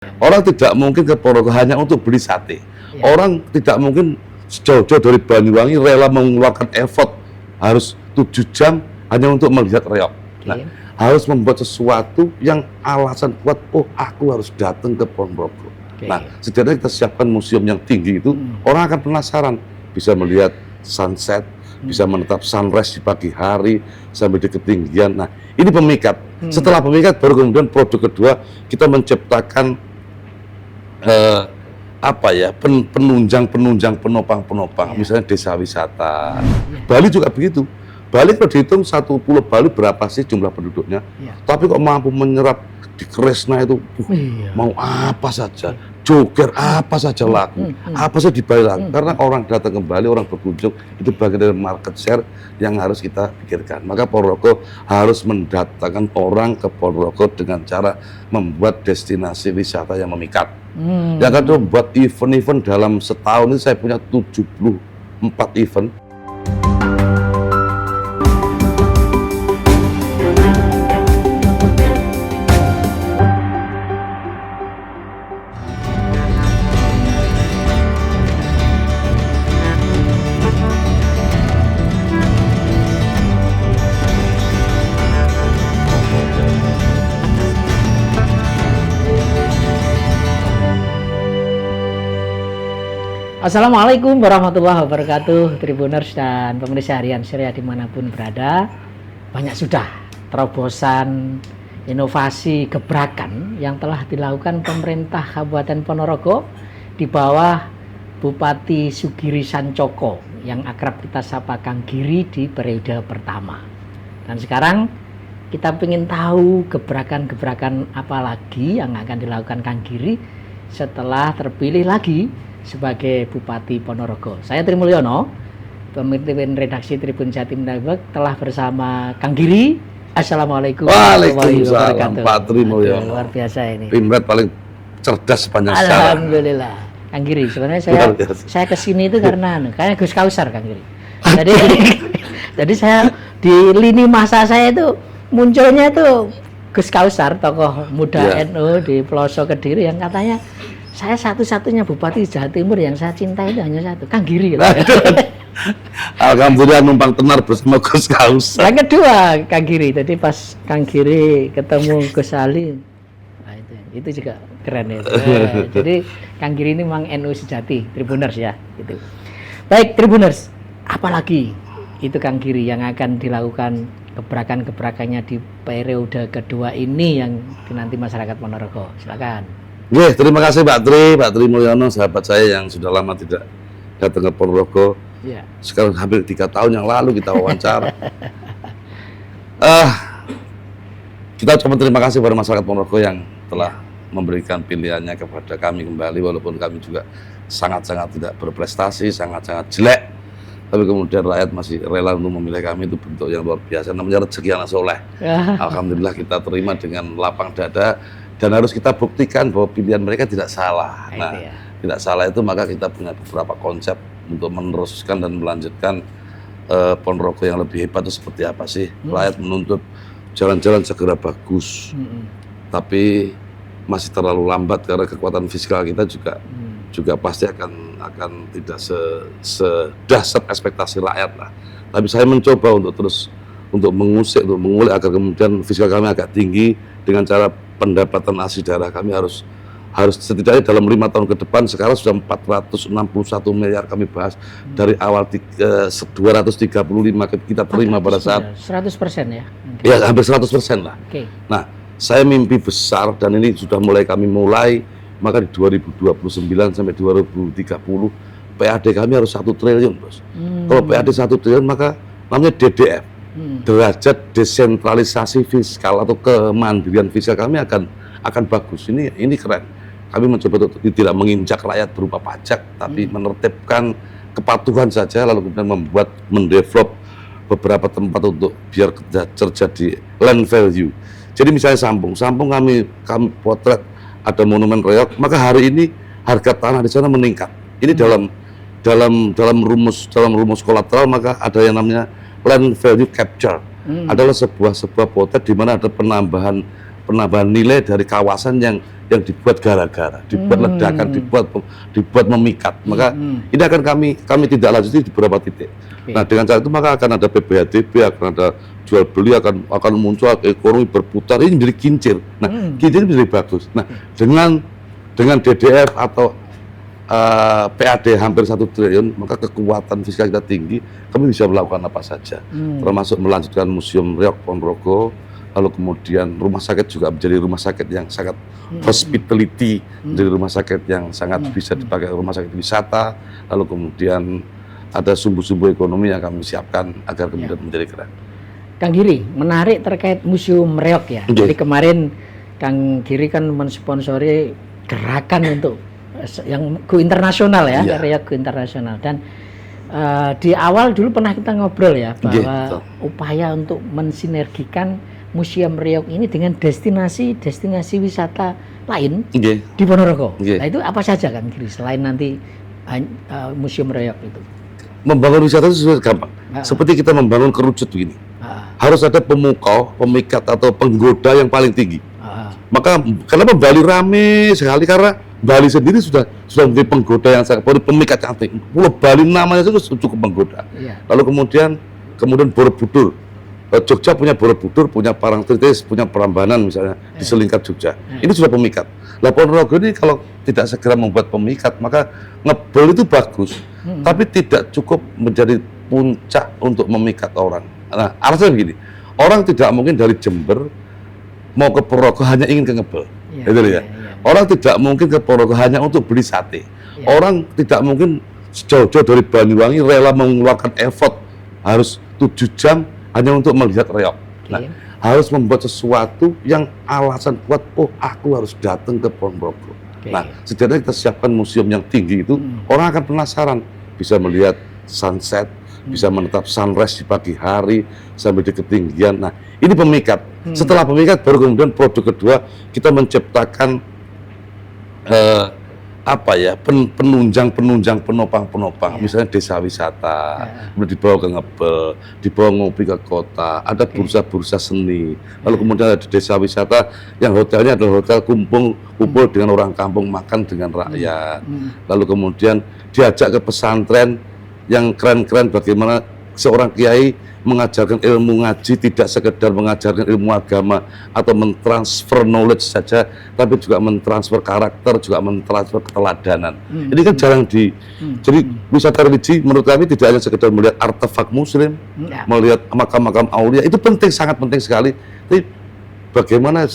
Orang tidak mungkin ke Ponorogo hanya untuk beli sate. Ya. Orang tidak mungkin jauh-jauh dari Banyuwangi rela mengeluarkan effort harus 7 jam hanya untuk melihat reok. Nah, harus membuat sesuatu yang alasan kuat, oh aku harus datang ke Ponorogo. Nah, setidaknya kita siapkan museum yang tinggi itu, orang akan penasaran, bisa melihat sunset, bisa menetap sunrise di pagi hari sampai di ketinggian. Nah, ini pemikat. Setelah pemikat, baru kemudian produk kedua kita menciptakan penunjang penopang, misalnya desa wisata. Bali juga begitu. Bali kalau dihitung satu pulau Bali berapa sih jumlah penduduknya? Tapi kok mampu menyerap di Kresna itu mau apa saja, joger apa saja laku, apa saja di Bali laku. Karena orang datang ke Bali, orang berkunjung, itu bagian dari market share yang harus kita pikirkan. Maka Ponorogo harus mendatangkan orang ke Ponorogo dengan cara membuat destinasi wisata yang memikat. Yang kedua, buat event-event dalam setahun ini saya punya 74 event. Assalamualaikum warahmatullahi wabarakatuh, Tribuners dan pemirsa harian Surya dimanapun berada. Banyak sudah terobosan inovasi gebrakan yang telah dilakukan pemerintah Kabupaten Ponorogo di bawah Bupati Sugiri Sancoko yang akrab kita sapa Kang Giri di periode pertama. Dan sekarang kita ingin tahu gebrakan-gebrakan apa lagi yang akan dilakukan Kang Giri setelah terpilih lagi sebagai Bupati Ponorogo. Saya Tri Mulyono, pemimpin redaksi Tribun Jatim Network, telah bersama Kang Giri. Assalamualaikum warahmatullahi wabarakatuh. Pak Tri Mulyono. Luar biasa ini. Pimret paling cerdas sepanjang sejarah. Alhamdulillah. Kang Giri, sebenarnya saya kesini itu karena kayak Gus Kausar, Kang Giri. Jadi saya di lini masa saya itu munculnya itu Gus Kausar, tokoh muda NU di pelosok Kediri yang katanya saya satu-satunya Bupati Jawa Timur yang saya cintai itu hanya satu, Kang Giri. Alhamdulillah numpang tenar bersama Gus Kausar. Yang kedua Kang Giri, jadi pas Kang Giri ketemu Gus Ali, nah itu juga keren ya. Jadi Kang Giri ini memang NU sejati, Tribuners ya. Gitu. Baik Tribuners, apalagi itu Kang Giri yang akan dilakukan gebrakan-gebrakannya di periode kedua ini yang dinanti masyarakat Ponorogo. Silakan. Terima kasih Pak Tri Mulyono, sahabat saya yang sudah lama tidak datang ke Ponorogo. Sekarang hampir 3 tahun yang lalu kita wawancara. Kita ucapkan terima kasih kepada masyarakat Ponorogo yang telah memberikan pilihannya kepada kami kembali, walaupun kami juga sangat-sangat tidak berprestasi, sangat-sangat jelek. Tapi kemudian rakyat masih rela untuk memilih kami, itu bentuk yang luar biasa. Namanya rezeki anak soleh. Alhamdulillah kita terima dengan lapang dada. Dan harus kita buktikan bahwa pilihan mereka tidak salah. Nah, tidak salah itu maka kita punya beberapa konsep untuk meneruskan dan melanjutkan Ponorogo yang lebih hebat itu seperti apa sih. Rakyat menuntut jalan-jalan segera bagus, tapi masih terlalu lambat karena kekuatan fiskal kita juga pasti akan tidak sedahsyat ekspektasi rakyat lah. Tapi saya mencoba untuk mengusik, untuk mengulik agar kemudian fiskal kami agak tinggi dengan cara pendapatan asli daerah kami harus setidaknya dalam 5 tahun ke depan. Sekarang sudah 461 miliar kami bahas dari awal 235 kita terima pada saat 100% ya? Ya hampir 100% lah. Nah, saya mimpi besar dan ini sudah kami mulai, maka di 2029 sampai 2030 PAD kami harus 1 triliun bos. Kalau PAD 1 triliun maka namanya DDF, derajat desentralisasi fiskal atau kemandirian fiskal kami akan bagus. Ini keren. Kami mencoba untuk tidak menginjak rakyat berupa pajak, tapi menertibkan kepatuhan saja, lalu kemudian mendevelop beberapa tempat untuk biar terjadi land value. Jadi misalnya Sampung kami potret ada monumen reok, maka hari ini harga tanah di sana meningkat. Ini dalam rumus kolateral, maka ada yang namanya land value capture. Adalah sebuah potret di mana ada penambahan penambahan nilai dari kawasan yang dibuat gara-gara, dibuat ledakan, dibuat memikat. Maka ini akan kami tidak lanjuti di beberapa titik. Nah, dengan cara itu maka akan ada PBHDB, akan ada jual beli, akan muncul ekonomi berputar, ini menjadi kincir. Nah, kincir menjadi bagus. Nah, dengan DDF atau PAD hampir 1 triliun, maka kekuatan fiskal kita tinggi, kami bisa melakukan apa saja, termasuk melanjutkan Museum Reog Ponorogo, lalu kemudian rumah sakit juga menjadi rumah sakit yang sangat hospitality, menjadi rumah sakit yang sangat bisa dipakai rumah sakit wisata, lalu kemudian ada sumbu-sumbu ekonomi yang kami siapkan agar kemudian menjadi keren. Kang Giri, menarik terkait Museum Reog ya. Jadi kemarin Kang Giri kan mensponsori gerakan untuk yang go internasional ya, Reog go internasional. Dan di awal dulu pernah kita ngobrol ya bahwa upaya untuk mensinergikan Museum Reog ini dengan destinasi wisata lain di Ponorogo. Nah itu apa saja kan Giri selain nanti Museum Reog itu? Membangun wisata itu sudah gampang. Seperti kita membangun kerucut begini. Harus ada pemukau, pemikat atau penggoda yang paling tinggi. Maka kenapa Bali rame sekali, karena Bali sendiri sudah menjadi penggoda yang sangat, pemikat cantik. Pulau Bali namanya itu cukup menggoda. Lalu kemudian Borobudur. Jogja punya Borobudur, punya Parangtritis, punya Prambanan misalnya di selingkar Jogja. Ini sudah pemikat. Lah Ponorogo ini kalau tidak segera membuat pemikat, maka ngebel itu bagus, tapi tidak cukup menjadi puncak untuk memikat orang. Nah, alasannya begini, orang tidak mungkin dari Jember mau ke Ponorogo hanya ingin ke ngebel, gitu ya. Orang tidak mungkin ke Ponorogo hanya untuk beli sate. Orang tidak mungkin jauh-jauh dari Banyuwangi rela mengeluarkan effort harus 7 jam hanya untuk melihat reog. Nah, harus membuat sesuatu yang alasan kuat, oh aku harus datang ke Ponorogo. Nah, setidaknya kita siapkan museum yang tinggi itu, orang akan penasaran, bisa melihat sunset, bisa menetap sunrise di pagi hari sampai di ketinggian. Nah, ini pemikat. Setelah pemikat, baru kemudian produk kedua, kita menciptakan penunjang penopang, misalnya desa wisata, kemudian dibawa ke ngebel, dibawa ngopi ke kota, ada bursa-bursa seni, lalu kemudian ada desa wisata yang hotelnya adalah hotel kumpul dengan orang kampung, makan dengan rakyat, lalu kemudian diajak ke pesantren yang keren-keren, bagaimana seorang kiai mengajarkan ilmu ngaji, tidak sekedar mengajarkan ilmu agama atau mentransfer knowledge saja, tapi juga mentransfer karakter, juga mentransfer keteladanan. Ini kan jarang jadi wisata religi menurut kami tidak hanya sekedar melihat artefak muslim, melihat makam-makam aulia, itu penting, sangat penting sekali. Tapi bagaimana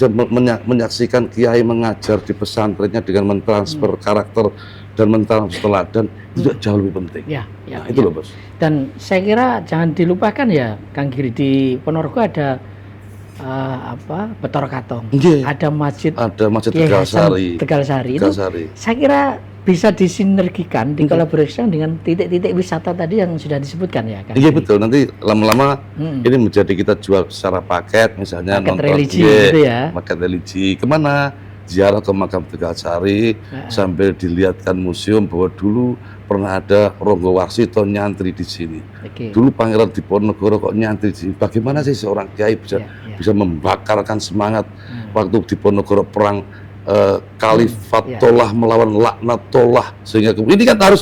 menyaksikan kiai mengajar di pesantrennya dengan mentransfer karakter dan mentransfer teladan, itu jauh lebih penting. Nah, itu loh Bos. Dan saya kira jangan dilupakan ya Kang Giri, di Ponorogo ada Betoro Katong, ada masjid Tegal Sari. Itu saya kira bisa disinergikan, dikolaborasikan dengan titik-titik wisata tadi yang sudah disebutkan ya Kang. Iya betul, nanti lama-lama ini menjadi kita jual secara paket, misalnya paket religi gitu ya. Paket religi kemana? Ziarah ke makam Tegal Sari, sambil dilihatkan museum bahwa dulu pernah ada Ronggo Warsito nyantri di sini. Dulu Pangeran Diponegoro kok nyantri di sini. Bagaimana sih seorang kiai bisa membakarkan semangat waktu Diponegoro perang Kalifatullah melawan Laknatullah, sehingga ini kan harus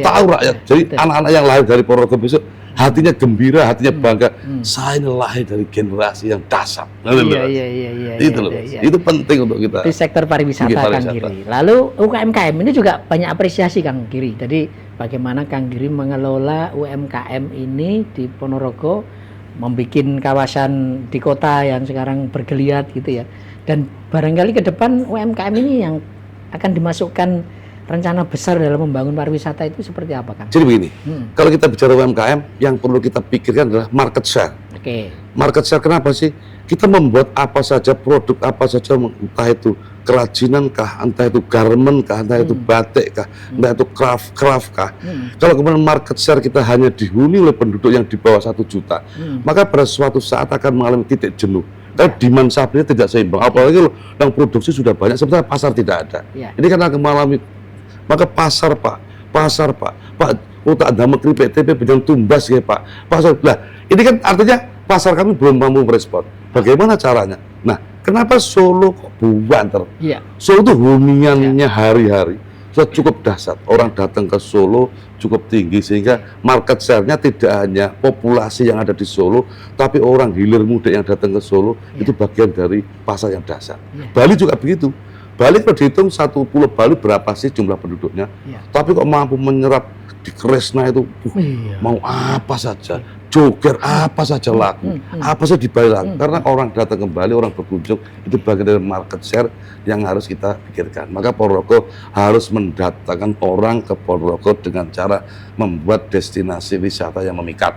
tahu rakyat. Jadi anak-anak yang lahir dari Ponorogo besok hatinya gembira, hatinya bangga. Saya ini lahir dari generasi yang dahsyat. Itu loh, itu penting untuk kita. Itu sektor pariwisata Kang Giri. Lalu UMKM ini juga banyak apresiasi Kang Giri. Jadi bagaimana Kang Giri mengelola UMKM ini di Ponorogo, membuat kawasan di kota yang sekarang bergeliat gitu ya. Dan barangkali ke depan UMKM ini yang akan dimasukkan rencana besar dalam membangun pariwisata itu seperti apa Kang? Jadi begini, kalau kita bicara UMKM, yang perlu kita pikirkan adalah market share. Market share kenapa sih? Kita membuat apa saja, produk apa saja, entah itu kerajinan kah, entah itu garment kah, entah itu batik kah, entah itu craft kah. Kalau kemudian market share kita hanya dihuni oleh penduduk yang di bawah 1 juta, maka pada suatu saat akan mengalami titik jenuh. Karena demand supply tidak seimbang, apalagi yang produksi sudah banyak, sementara pasar tidak ada. Ini kan akan mengalami, maka pasar Pak, Kota Damekri PTP bidang tumbas ya Pak, pasar. Nah, ini kan artinya pasar kami belum mampu merespon. Bagaimana caranya? Nah, Kenapa Solo kok banter? Iya. Solo itu huniannya hari-hari sudah cukup dahsyat. Orang datang ke Solo cukup tinggi sehingga market share-nya tidak hanya populasi yang ada di Solo, tapi orang hilir muda yang datang ke Solo itu bagian dari pasar yang dahsyat. Bali juga begitu. Bali kalau dihitung satu pulau Bali berapa sih jumlah penduduknya? Tapi kok mampu menyerap di Kresna itu mau apa saja, joger apa saja laku, apa saja di Bali laku. Karena orang datang ke Bali, orang berkunjung itu bagian dari market share yang harus kita pikirkan. Maka Ponorogo harus mendatangkan orang ke Ponorogo dengan cara membuat destinasi wisata yang memikat.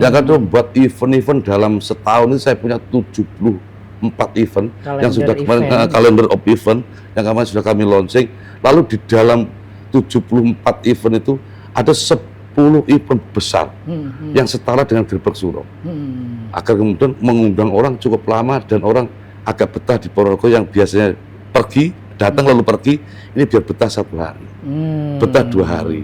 Yang kedua, membuat event-event dalam setahun ini saya punya 74 event yang sudah kemarin calendar of event yang kemarin sudah kami launching. Lalu di dalam 74 event itu ada 10 event besar yang setara dengan Grebek Suro, agar kemudian mengundang orang cukup lama dan orang agak betah di Ponorogo yang biasanya pergi, datang lalu pergi, ini biar betah 1 hari, betah 2 hari,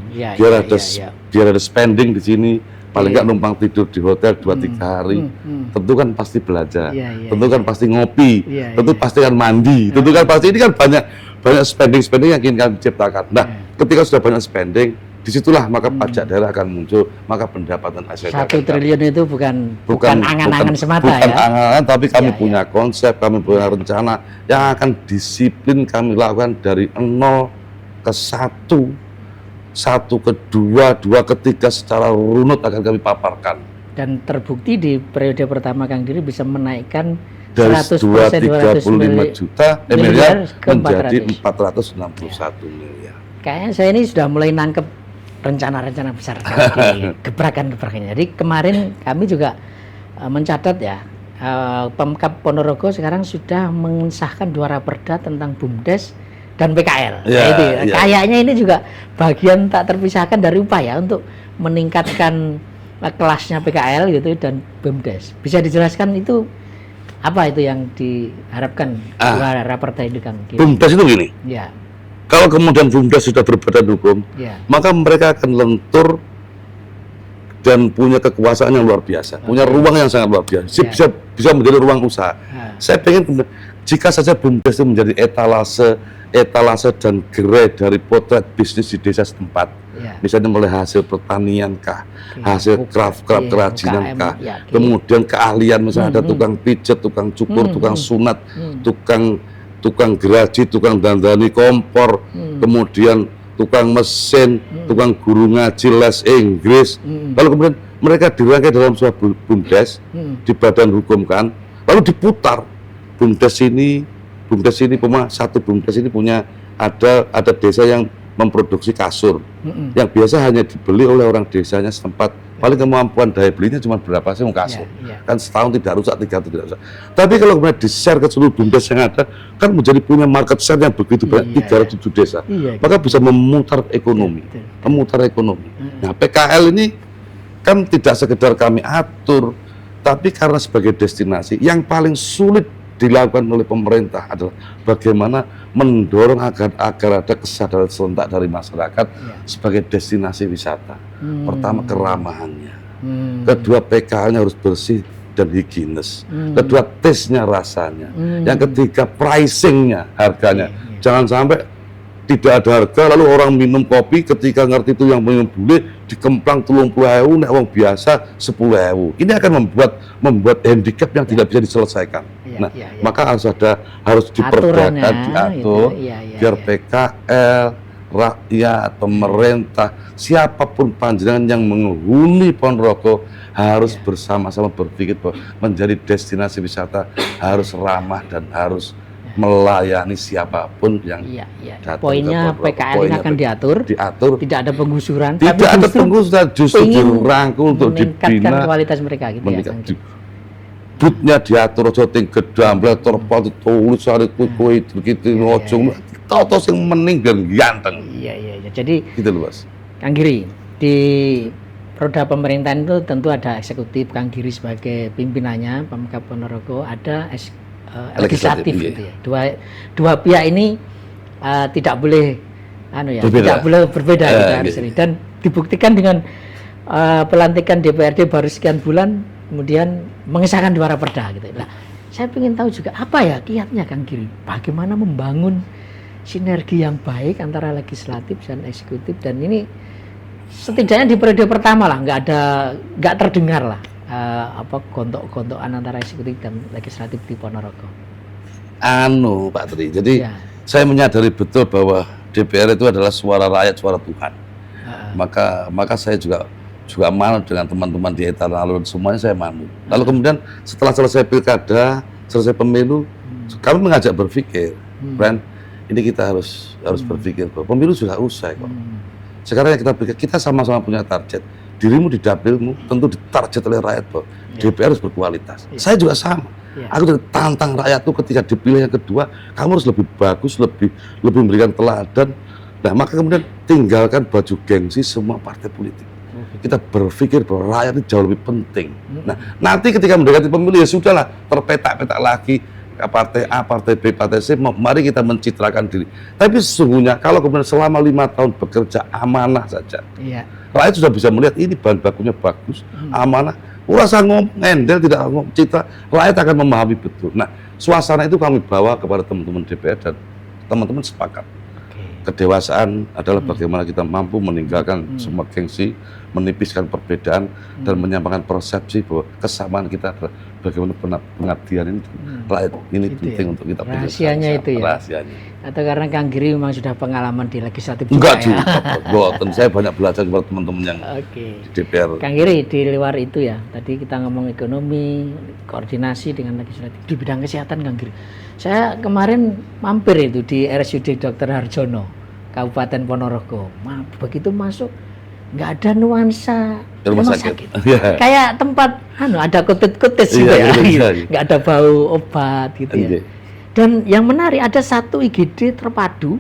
biar ada spending di sini, paling nggak numpang tidur di hotel 2-3 hari, tentu kan pasti belajar, tentu kan pasti ngopi, tentu pasti kan mandi, tentu kan pasti ini kan banyak spending yang ingin kami ciptakan. Nah, ketika sudah banyak spending, disitulah maka pajak daerah akan muncul, maka pendapatan asli 1 triliun itu bukan angan-angan semata bukan ya. angan-angan, tapi kami punya konsep, kami punya rencana yang akan disiplin kami lakukan dari 0 ke 1, 1 ke 2, 2 ke 3 secara runut akan kami paparkan. Dan terbukti di periode pertama Kang Giri bisa menaikkan dari 100% 235 juta miliar menjadi 461 miliar. Kayaknya saya ini sudah mulai nangkep rencana-rencana besar gebrakan-gebrakannya. Jadi kemarin kami juga mencatat ya, Pemkab Ponorogo sekarang sudah mengesahkan 2 raperda tentang BUMDes dan PKL. Kayaknya ini juga bagian tak terpisahkan dari upaya untuk meningkatkan kelasnya PKL gitu dan BUMDes. Bisa dijelaskan itu apa itu yang diharapkan 2 raperda itu Kang? BUMDes itu gini. Ya. Kalau kemudian BUMDes sudah berbadan hukum, maka mereka akan lentur dan punya kekuasaan yang luar biasa, punya ruang yang sangat luar biasa, bisa menjadi ruang usaha. Saya pengen jika saja BUMDes itu menjadi etalase dan gerai dari potret bisnis di desa setempat, misalnya mulai hasil pertanian kah, hasil craft kerajinan kah, kemudian keahlian misalnya ada tukang pijat, tukang cukur, tukang sunat, tukang geraji, tukang dandani kompor, kemudian tukang mesin, tukang guru ngaji, les Inggris. Lalu kemudian mereka dirangkai dalam sebuah BUMDes, di badan hukum kan, lalu diputar. BUMDes ini satu BUMDes ini punya ada desa yang memproduksi kasur, yang biasa hanya dibeli oleh orang desanya setempat. Paling kemampuan daya belinya cuma berapa sih mau kasur, kan setahun tidak rusak, 3 tahun tidak rusak. Tapi kalau kemudian di-share ke seluruh BUMDes yang ada, kan menjadi punya market share yang begitu banyak, 307 desa, maka bisa memutar ekonomi, Nah, PKL ini kan tidak sekedar kami atur, tapi karena sebagai destinasi yang paling sulit dilakukan oleh pemerintah adalah bagaimana mendorong agar ada kesadaran serentak dari masyarakat sebagai destinasi wisata. Pertama, keramahannya. Kedua, PKL-nya harus bersih dan higienis. Kedua, taste-nya, rasanya. Yang ketiga, pricing-nya, harganya. Jangan sampai tidak ada harga lalu orang minum kopi ketika ngerti itu yang minum bule dikemplang 30.000, nek wong biasa 10.000. Ini akan membuat handicap yang tidak bisa diselesaikan. Maka harus diperdakan, diatur biar PKL, rakyat, pemerintah, siapapun panjenengan yang menghuni Ponorogo harus bersama-sama berpikir bahwa menjadi destinasi wisata harus ramah dan harus melayani siapapun yang datang. Poinnya PKL ini akan diatur, tidak ada penggusuran, justru dirangkul untuk meningkatkan kualitas mereka gitu ya. Butnya diatur aja ting gedambel terpal tulis hari kuwi begitu ojo toto sing mening dan ganteng. Iya. Jadi gitu loh, Mas. Kang Giri, di roda pemerintahan itu tentu ada eksekutif, Kang Giri sebagai pimpinannya, Pemkab Ponorogo, ada legislatif gitu ya. Dua pihak ini tidak boleh tidak boleh berbeda gitu. Dan dibuktikan dengan pelantikan DPRD baru sekian bulan kemudian mengesahkan 2 raperda gitu. Nah, saya ingin tahu juga apa ya kiatnya Kang Giri, bagaimana membangun sinergi yang baik antara legislatif dan eksekutif, dan ini setidaknya di periode pertama lah nggak terdengar lah gontok-gontokan antara eksekutif dan legislatif di Ponorogo. Pak Tri, jadi Ya. saya menyadari betul bahwa DPR itu adalah suara rakyat, suara Tuhan. Maka saya juga manut dengan teman-teman di etalon alun, semuanya saya manut. Lalu kemudian setelah selesai pilkada, selesai pemilu, kami mengajak berpikir, Friend, ini kita harus berpikir bahwa pemilu sudah usai kok. Sekarang yang kita pikir, kita sama-sama punya target. Dirimu di dapilmu tentu ditarget oleh rakyat bahwa DPR harus berkualitas. Saya juga sama. Aku tantang rakyat itu ketika dipilih yang kedua, kamu harus lebih bagus, lebih memberikan teladan. Nah, maka kemudian tinggalkan baju gengsi semua partai politik. Kita berpikir bahwa rakyat itu jauh lebih penting. Nah, nanti ketika mendekati pemilu ya sudahlah, terpetak-petak lagi partai A, partai B, partai C, mari kita mencitrakan diri. Tapi sesungguhnya kalau kemudian selama 5 tahun bekerja amanah saja, rakyat sudah bisa melihat ini bahan bakunya bagus, amanah, urasa ngomel, tidak ngomong citra, rakyat akan memahami betul. Nah, suasana itu kami bawa kepada teman-teman DPR dan teman-teman sepakat. Kedewasaan adalah bagaimana kita mampu meninggalkan semua gengsi, menipiskan perbedaan, dan menyampaikan persepsi bahwa kesamaan kita adalah bagaimana pengabdian ini rakyat ini itu penting ya. untuk kita punya. Rahasianya itu ya. Rahasianya. Atau karena Kang Giri memang sudah pengalaman di legislatif Enggak juga juga, saya banyak belajar kepada teman-teman yang di DPR. Kang Giri, di luar itu ya, tadi kita ngomong ekonomi, koordinasi dengan legislatif di bidang kesehatan Kang Giri. Saya kemarin mampir itu di RSUD Dr. Harjono, Kabupaten Ponorogo. Begitu masuk nggak ada nuansa rumah sakit. Kayak tempat ada kutit-kutit gitu ya. Nggak ada bau obat gitu ya. Dan yang menarik ada satu IGD terpadu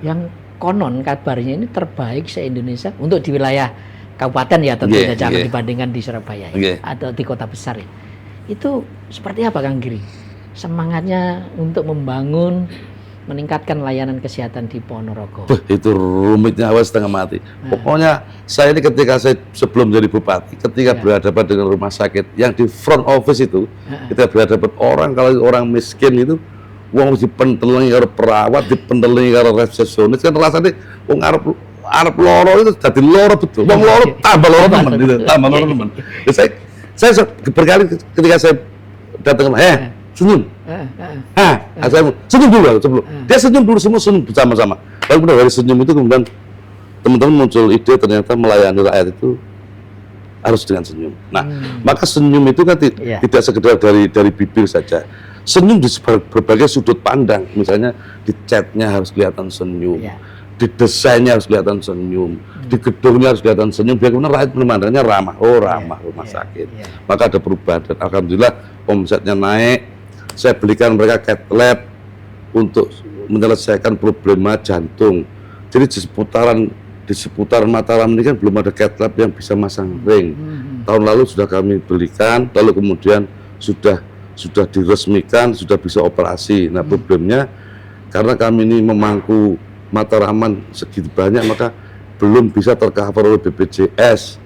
yang konon kabarnya ini terbaik se-Indonesia untuk di wilayah kabupaten ya, tentunya jangan dibandingkan di Surabaya ya, atau di kota besar ya. Itu seperti apa Kang Giri? Semangatnya untuk membangun, meningkatkan layanan kesehatan di Ponorogo. Itu rumitnya awal setengah mati. Pokoknya saya ini ketika saya sebelum jadi bupati, ketika berhadapan dengan rumah sakit yang di front office itu, kita berhadapan kalau orang miskin itu, uang dipentelengi karo perawat, dipentelengi karo resepsionis, kan rasanya uang Arab loro itu jadi loro betul. Uang loro tambah loro teman, tambah loro teman. Saya berkali ketika saya datang, senyum. Saya senyum dulu sebelum. Dia senyum dulu, semua senyum bersama-sama. Lalu kemudian dari senyum itu kemudian teman-teman muncul ide ternyata melayani rakyat itu harus dengan senyum. Nah, maka senyum itu kan tidak sekedar dari bibir saja. Senyum di berbagai sudut pandang. Misalnya di catnya harus kelihatan senyum. Di desainnya harus kelihatan senyum, di gedungnya harus kelihatan senyum, biar kemudian rakyat memandangnya ramah, ramah rumah sakit. Maka ada perubahan dan alhamdulillah omsetnya naik. Saya belikan mereka cath lab untuk menyelesaikan problema jantung. Jadi di seputaran Mataram ini kan belum ada cath lab yang bisa masang ring. Tahun lalu sudah kami belikan, lalu kemudian sudah diresmikan, sudah bisa operasi. Nah problemnya karena kami ini memangku Mataraman segitu banyak, maka belum bisa tercover oleh BPJS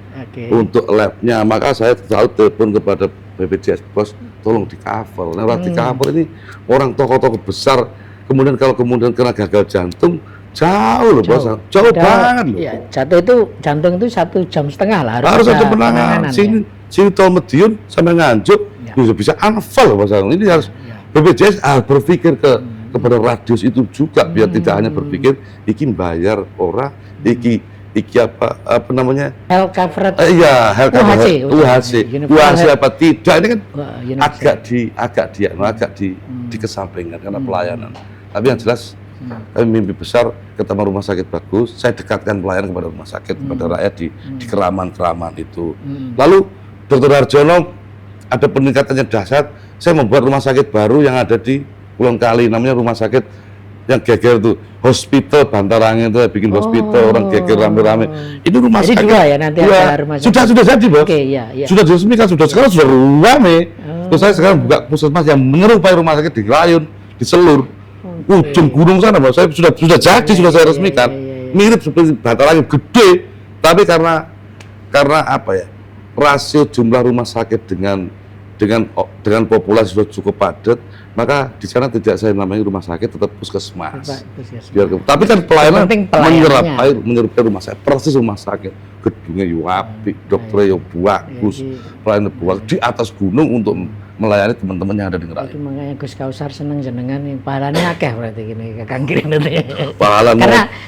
untuk labnya. Maka saya selalu telepon kepada BPJS, bos, tolong di cover. Nah, di cover ini orang tokoh-tokoh besar, kemudian kalau kena gagal jantung, jauh loh bos, jauh banget loh. Iya, jantung itu 1,5 jam lah harus ada penanganan. Sini tol Medion sampai Nganjuk bisa anfal bos. Ini harus BPJS berpikir kepada radius itu juga, biar tidak hanya berpikir iki bayar ora, iki apa namanya health coverage, health coverage, UHC apa tidak, ini kan agak dikesampingkan karena pelayanan. Tapi yang jelas kami mimpi besar ketemu rumah sakit bagus, saya dekatkan pelayanan kepada rumah sakit, kepada rakyat di keraman itu. Lalu Dr. Harjono ada peningkatannya dahsyat, saya membuat rumah sakit baru yang ada di Pulau Kali, namanya rumah sakit yang geger itu, hospital Bantarangin itu, bikin hospital orang geger rame-rame. Ini rumah sakit. Jadi 2 ya nanti ada rumah sakit. Sudah jadi, bos. Sudah diresmikan, sekarang sudah rame. Terus saya sekarang buka puskesmas yang menyerupai rumah sakit di Rayun, di Selur, ujung gunung sana, bos. Saya sudah jadi, sudah saya resmikan. Mirip seperti Bantarangin, gede, tapi karena apa ya? Rasio jumlah rumah sakit dengan dengan populasi sudah cukup padat, maka di sana tidak saya namanya rumah sakit, tetap puskesmas. Tapi kan pelayanan menyerupai rumah sakit, persis rumah sakit, gedungnya yo apik, dokternya yo bagus, pelayanan bagus di atas gunung untuk melayani teman-teman yang ada di Ngerayun. Itu makanya Gus Kausar seneng jenengan nih, pahalanya akeh berarti gini Kang Giri nanti.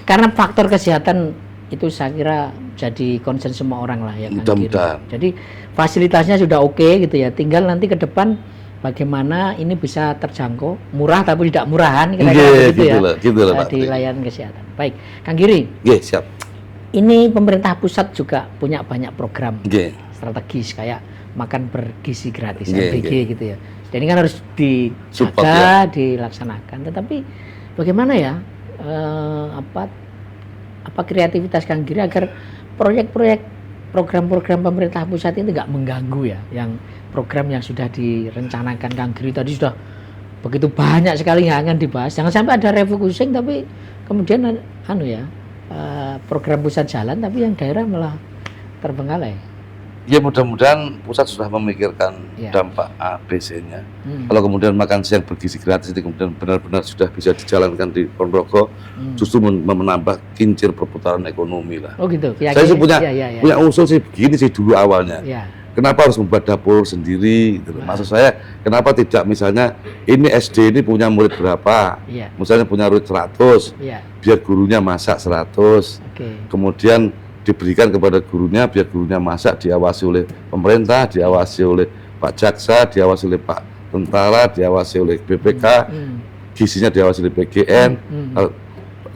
Karena faktor kesehatan itu saya kira jadi concern semua orang lah ya Kang Giri. Jadi fasilitasnya sudah oke gitu ya, tinggal nanti ke depan bagaimana ini bisa terjangkau, murah tapi tidak murahan kira-kira gitu ya. Di layanan kesehatan. Baik, Kang Giri. Siap. Ini pemerintah pusat juga punya banyak program strategis kayak makan bergizi gratis MBG gitu ya. Jadi kan harus dijaga, dilaksanakan. Tetapi bagaimana ya apa kreativitas Kang Giri agar proyek-proyek program-program pemerintah pusat ini tidak mengganggu ya, yang program yang sudah direncanakan Kang Giri tadi sudah begitu banyak sekali yang akan dibahas. Jangan sampai ada refocusing tapi kemudian program pusat jalan tapi yang daerah malah terbengkalai. Ya mudah-mudahan pusat sudah memikirkan dampak ABC-nya. Kalau kemudian makan siang bergizi gratis itu kemudian benar-benar sudah bisa dijalankan di Ponorogo, justru menambah kincir perputaran ekonomi lah. Oh gitu. Saya sih punya usul sih begini sih dulu awalnya. Kenapa harus membuat dapur sendiri? Gitu. Maksud saya, kenapa tidak misalnya ini SD ini punya murid berapa? Misalnya punya murid 100, biar gurunya masak 100. Kemudian diberikan kepada gurunya, biar gurunya masak, diawasi oleh pemerintah, diawasi oleh Pak Jaksa, diawasi oleh Pak Tentara, diawasi oleh BPK, gizinya diawasi oleh PGN.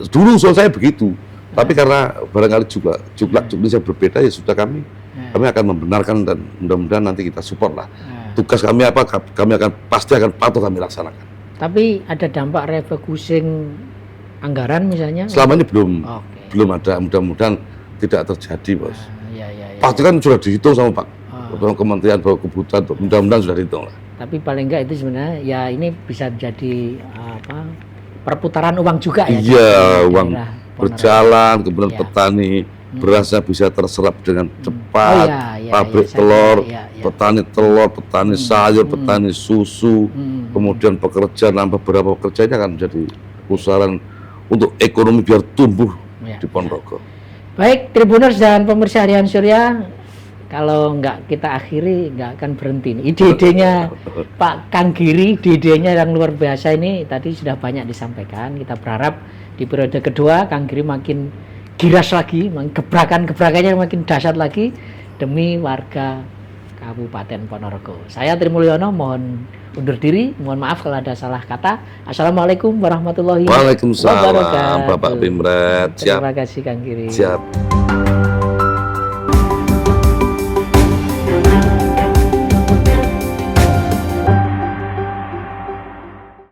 Dulu usul saya begitu, tapi karena barangkali juga jumlahnya berbeda, ya sudah kami akan membenarkan dan mudah-mudahan nanti kita support lah. Tugas kami apa, kami pasti akan patuh kami laksanakan. Tapi ada dampak refocusing anggaran misalnya? Selama ini belum ada, mudah-mudahan tidak terjadi, Bos. Pasti kan sudah dihitung sama Pak Kementerian Kebutuhan, mudah-mudahan sudah dihitung lah. Tapi paling enggak itu sebenarnya ya ini bisa jadi perputaran uang juga ya. Iya, uang berjalan, kemudian petani berasnya bisa terserap dengan cepat, pabrik telur, petani telur, petani sayur, petani susu, kemudian pekerja, nambah beberapa pekerjanya akan menjadi pusaran untuk ekonomi biar tumbuh di Ponorogo. Baik, Tribuners dan pemirsa Harian Surya, kalau nggak kita akhiri nggak akan berhenti. Ide-idenya Pak Kang Giri, ide-idenya yang luar biasa ini tadi sudah banyak disampaikan. Kita berharap di periode kedua Kang Giri makin giras lagi, gebrakannya makin dahsyat lagi demi warga Kabupaten Ponorogo. Saya Trimulyono mohon undur diri, mohon maaf kalau ada salah kata. Assalamualaikum warahmatullahi wabarakatuh. Waalaikumsalam, Bapak Pimret. Terima kasih Kang Giri. Siap.